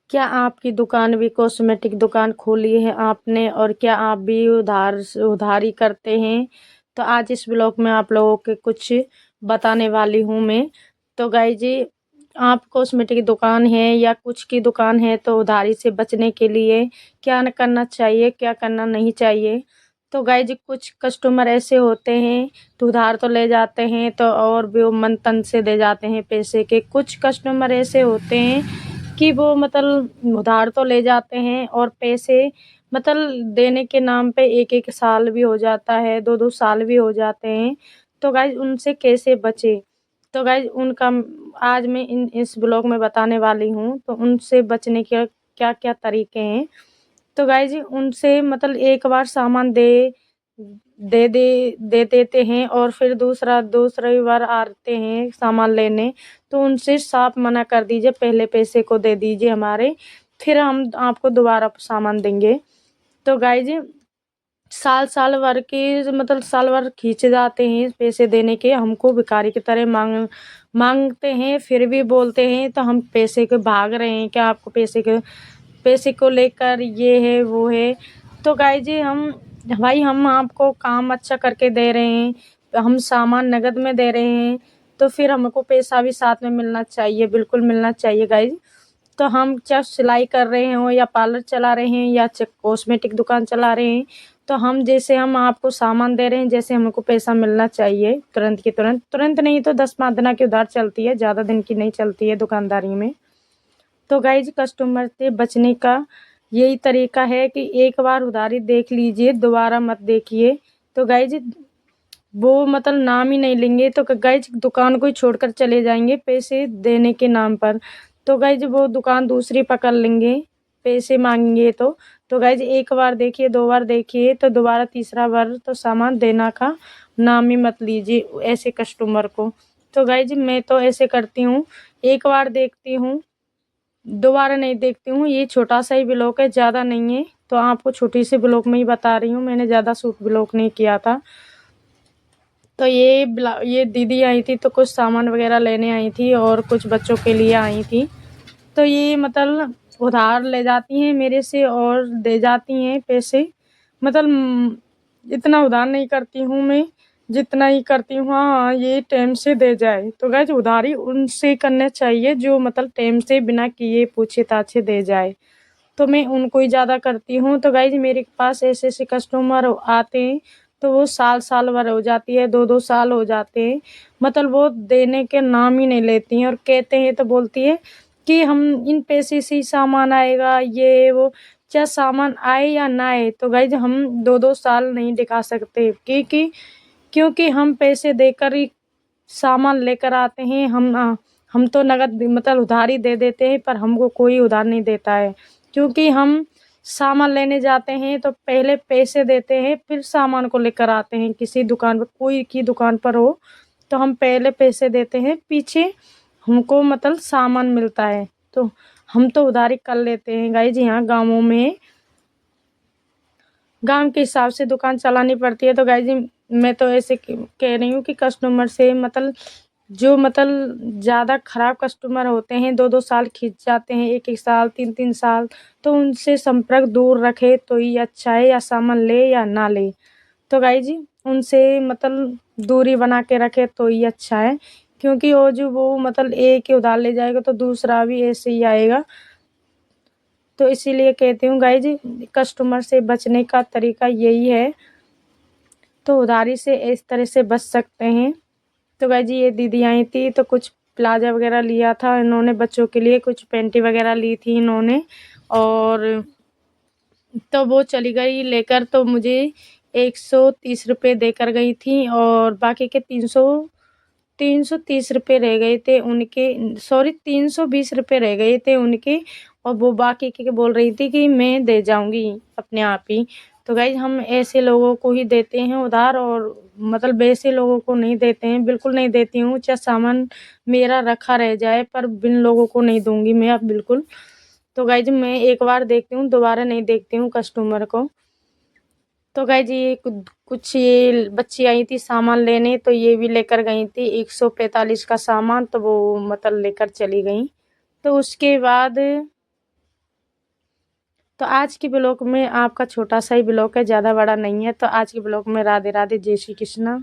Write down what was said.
क्या आपकी दुकान भी कॉस्मेटिक दुकान खोली है आपने, और क्या आप भी उधारी करते हैं? तो आज इस ब्लॉग में आप लोगों के कुछ बताने वाली हूँ मैं। तो गाइस जी, आप कॉस्मेटिक दुकान है या कुछ की दुकान है तो उधारी से बचने के लिए क्या न करना चाहिए, क्या करना नहीं चाहिए? तो गाइस जी, कुछ कस्टमर ऐसे होते हैं तो उधार तो ले जाते हैं तो और भी वो मन तन से दे जाते हैं पैसे के। कुछ कस्टमर ऐसे होते हैं कि वो मतलब उधार तो ले जाते हैं और पैसे मतलब देने के नाम पे 1-1 साल भी हो जाता है, 2-2 साल भी हो जाते हैं। तो गाइस उनसे कैसे बचें? तो गाइस उनका आज मैं इस ब्लॉग में बताने वाली हूँ, तो उनसे बचने के क्या-क्या तरीके हैं। तो गाइस उनसे मतलब एक बार सामान दे देते हैं और फिर दूसरी बार आते हैं सामान लेने, तो उनसे साफ मना कर दीजिए, पहले पैसे को दे दीजिए हमारे, फिर हम आपको दोबारा सामान देंगे। तो गाइस साल भर के मतलब साल भर खींचे जाते हैं पैसे देने के, हमको भिखारी की तरह मांगते हैं, फिर भी बोलते हैं तो हम पैसे के भाग रहे हैं क्या, आपको पैसे को लेकर ये है वो है। तो गाइस जी हम आपको काम अच्छा करके दे रहे हैं, हम सामान नगद में दे रहे हैं, तो फिर हमको पैसा भी साथ में मिलना चाहिए, बिल्कुल मिलना चाहिए गाइस। तो हम चाहे सिलाई कर रहे हों या पार्लर चला रहे हैं या कॉस्मेटिक दुकान चला रहे हैं, तो हम आपको सामान दे रहे हैं, जैसे हमको पैसा मिलना चाहिए तुरंत की तुरंत। तुरंत नहीं तो 10-5 दिन की उधार चलती है, ज़्यादा दिन की नहीं चलती है दुकानदारी में। तो गाइज कस्टमर से बचने का यही तरीका है कि एक बार उधारी देख लीजिए, दोबारा मत देखिए। तो गाइज वो मतलब नाम ही नहीं लेंगे, तो गाइज दुकान को ही छोड़कर चले जाएंगे पैसे देने के नाम पर। तो गाइज वो दुकान दूसरी पकड़ लेंगे पैसे मांगेंगे तो गाइज एक बार देखिए, 2 बार देखिए, तो दोबारा तीसरा बार तो सामान देना का नाम ही मत लीजिए ऐसे कस्टमर को। तो गाइज मैं तो ऐसे करती हूँ, एक बार देखती हूँ, दोबारा नहीं देखती हूँ। ये छोटा सा ही ब्लॉग है, ज़्यादा नहीं है, तो आपको छोटी सी ब्लॉग में ही बता रही हूँ, मैंने ज़्यादा शूट ब्लॉग नहीं किया था। तो ये दीदी आई थी तो कुछ सामान वगैरह लेने आई थी और कुछ बच्चों के लिए आई थी। तो ये मतलब उधार ले जाती हैं मेरे से और दे जाती हैं पैसे। मतलब इतना उधार नहीं करती हूँ मैं, जितना ही करती हूँ हाँ, ये टाइम से दे जाए। तो गाइस उधारी उनसे करना चाहिए जो मतलब टाइम से बिना किए पूछे-ताछे दे जाए। तो मैं उनको ही ज़्यादा करती हूँ। तो गाइस मेरे पास ऐसे-ऐसे कस्टमर आते हैं, तो वो साल-साल भर हो जाती है, 2-2 साल हो जाते हैं। मतलब वो देने के नाम ही नहीं लेती हैं और कहते हैं तो बोलती है कि हम इन पैसे से ही सामान आएगा, ये वो। चाहे सामान आए या ना आए, तो गाइस हम 2-2 साल नहीं दिखा सकते क्योंकि हम पैसे देकर ही सामान लेकर आते हैं। हम तो नगद मतलब उधारी दे देते हैं, पर हमको कोई उधार नहीं देता है, क्योंकि हम सामान लेने जाते हैं तो पहले पैसे देते हैं, फिर सामान को लेकर आते हैं। किसी दुकान पर, कोई की दुकान पर हो, तो हम पहले पैसे देते हैं, पीछे हमको मतलब सामान मिलता है। तो हम तो उधारी कर लेते हैं गाइस। यहाँ गाँवों में गाँव के हिसाब से दुकान चलानी पड़ती है। तो गाइस जी मैं तो ऐसे कह रही हूँ कि कस्टमर से मतलब जो मतलब ज़्यादा ख़राब कस्टमर होते हैं, 2-2 साल खींच जाते हैं, 1-1 साल, 3-3 साल, तो उनसे संपर्क दूर रखे तो ही अच्छा है, या सामान ले या ना ले। तो गाइस जी उनसे मतलब दूरी बना के रखे तो ही अच्छा है, क्योंकि वो मतलब एक ही उधार ले जाएगा तो दूसरा भी ऐसे ही आएगा। तो इसीलिए कहती हूँ गाइस जी कस्टमर से बचने का तरीका यही है, तो उधारी से इस तरह से बच सकते हैं। तो गाइस जी ये दीदी आई थी तो कुछ प्लाज़ा वगैरह लिया था इन्होंने बच्चों के लिए, कुछ पैंटी वगैरह ली थी इन्होंने, और तो वो चली गई लेकर, तो मुझे 130 रुपये देकर गई थी और बाकी के 330 रुपये रह गए थे उनके, सॉरी 320 रुपये रह गए थे उनके, और वो बाकी के बोल रही थी कि मैं दे जाऊँगी अपने आप ही। तो गाइस हम ऐसे लोगों को ही देते हैं उधार, और मतलब वैसे लोगों को नहीं देते हैं, बिल्कुल नहीं देती हूँ। चाहे सामान मेरा रखा रह जाए, पर बिन लोगों को नहीं दूँगी मैं अब बिल्कुल। तो गाइस मैं एक बार देखती हूँ, दोबारा नहीं देखती हूँ कस्टमर को। तो गाइस ये कुछ ये बच्ची आई थी सामान लेने, तो ये भी लेकर गई थी 145 का सामान, तो वो मतलब लेकर चली गई। तो उसके बाद तो आज के ब्लॉग में आपका छोटा सा ही ब्लॉग है, ज़्यादा बड़ा नहीं है। तो आज के ब्लॉग में राधे राधे, जय श्री कृष्णा।